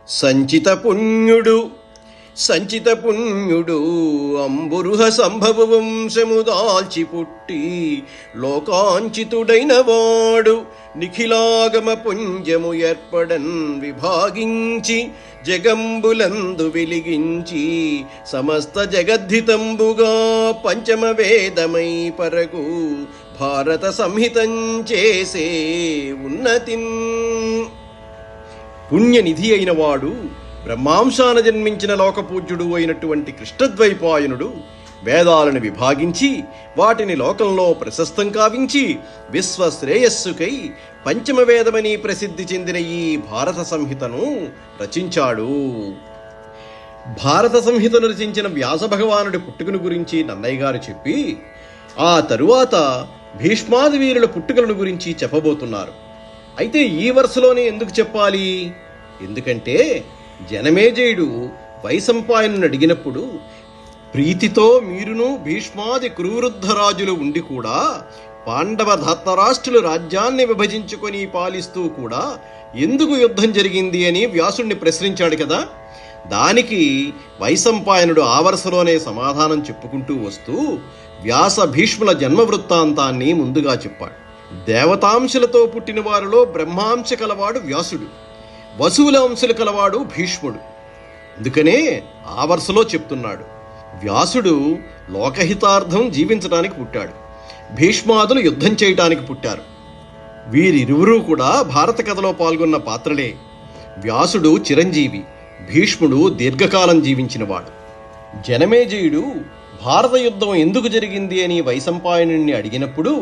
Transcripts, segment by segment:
సంచిత పుణ్యుడు అంబురుహ సంభవ వంశము దాల్చి పుట్టి లోకాంచితుడైన వాడు నిఖిలాగమ పుంజము ఏర్పడన్ విభాగించి జగంబులందు వెలిగించి సమస్త జగద్ధితంబుగా పంచమ వేదమై పరకు భారత సంహితం చేసే ఉన్నతిన్. పుణ్యనిధి అయిన వాడు బ్రహ్మాంశాన జన్మించిన లోకపూజ్యుడు అయినటువంటి కృష్ణద్వైపాయనుడు వేదాలను విభాగించి వాటిని లోకంలో ప్రశస్తం కావించి విశ్వశ్రేయస్సుకై పంచమవేదమని ప్రసిద్ధి చెందిన ఈ భారత సంహితను రచించాడు. భారత సంహితను రచించిన వ్యాస భగవానుడి పుట్టుకను గురించి నన్నయ్య గారు చెప్పి ఆ తరువాత భీష్మాది వీరుల పుట్టుకలను గురించి చెప్పబోతున్నారు. అయితే ఈ వరుసలోనే ఎందుకు చెప్పాలి? ఎందుకంటే జనమేజయుడు వైశంపాయనుని అడిగినప్పుడు ప్రీతితో మీరును భీష్మాది క్రూరుద్ధరాజులు ఉండి కూడా పాండవ ధర్తరాష్ట్రులు రాజ్యాన్ని విభజించుకొని పాలిస్తూ కూడా ఎందుకు యుద్ధం జరిగింది అని వ్యాసుణ్ణి ప్రశ్నించాడు కదా. దానికి వైశంపాయనుడు ఆ వరుసలోనే సమాధానం చెప్పుకుంటూ వస్తూ వ్యాస భీష్ముల జన్మ వృత్తాంతాన్ని ముందుగా చెప్పాడు. దేవతాంశలతో పుట్టిన వారిలో బ్రహ్మాంశ కలవాడు వ్యాసుడు, వసువుల అంశలు కలవాడు భీష్ముడు. అందుకనే ఆ వరుసలో చెప్తున్నాడు. వ్యాసుడు లోకహితార్థం జీవించడానికి పుట్టాడు, భీష్మాదులు యుద్ధం చేయటానికి పుట్టారు. వీరిరువురూ కూడా భారత కథలో పాల్గొన్న పాత్రలే. వ్యాసుడు చిరంజీవి, భీష్ముడు దీర్ఘకాలం జీవించినవాడు. జనమేజయుడు భారత యుద్ధం ఎందుకు జరిగింది అని వైశంపాయనుడిని అడిగినప్పుడు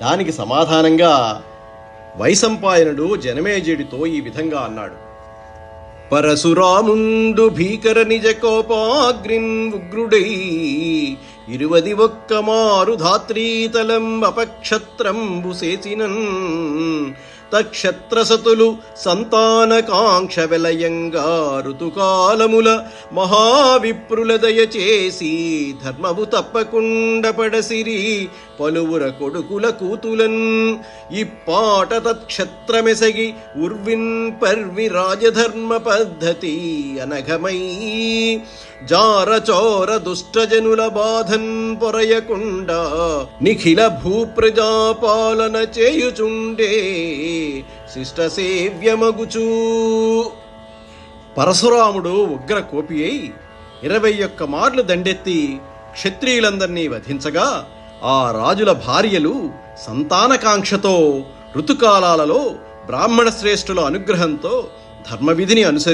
దానికి సమాధానంగా వైశంపాయనుడు జనమేజయుడితో ఈ విధంగా అన్నాడు. పరశురాముండు భీకర నిజ కోపాగ్రిన్ ఉగ్రుడై 21 మారు ధాత్రీతలం అపక్షత్రంబు సేసినన్ తక్షత్రసతులు సంతానకాంక్ష వెలయంగా ఋతుకాలముల మహావిప్రుల దయచేసి ధర్మము తప్పకుండ పడసిరి పలువుర కొడుకుల కూతులన్ ఇప్పాట తత్క్షత్రమెసగి ఉర్విన్ పర్వి రాజధర్మ పద్ధతి అనఘమై జారచోర దుష్టజనుల బాధన్ పొరయకుండా నిఖిల భూప్రజాపాలన చేయుచుండే శిష్ట సేవ్యమగుచూ. పరశురాముడు ఉగ్ర కోపి అయి 21 మార్లు దండెత్తి క్షత్రియులందరినీ వధించగా ఆ రాజుల భార్యలు సంతానకాంక్షతో ఋతుకాలాలలో బ్రాహ్మణ శ్రేష్ఠుల అనుగ్రహంతో ధర్మవిధిని అనుసరించి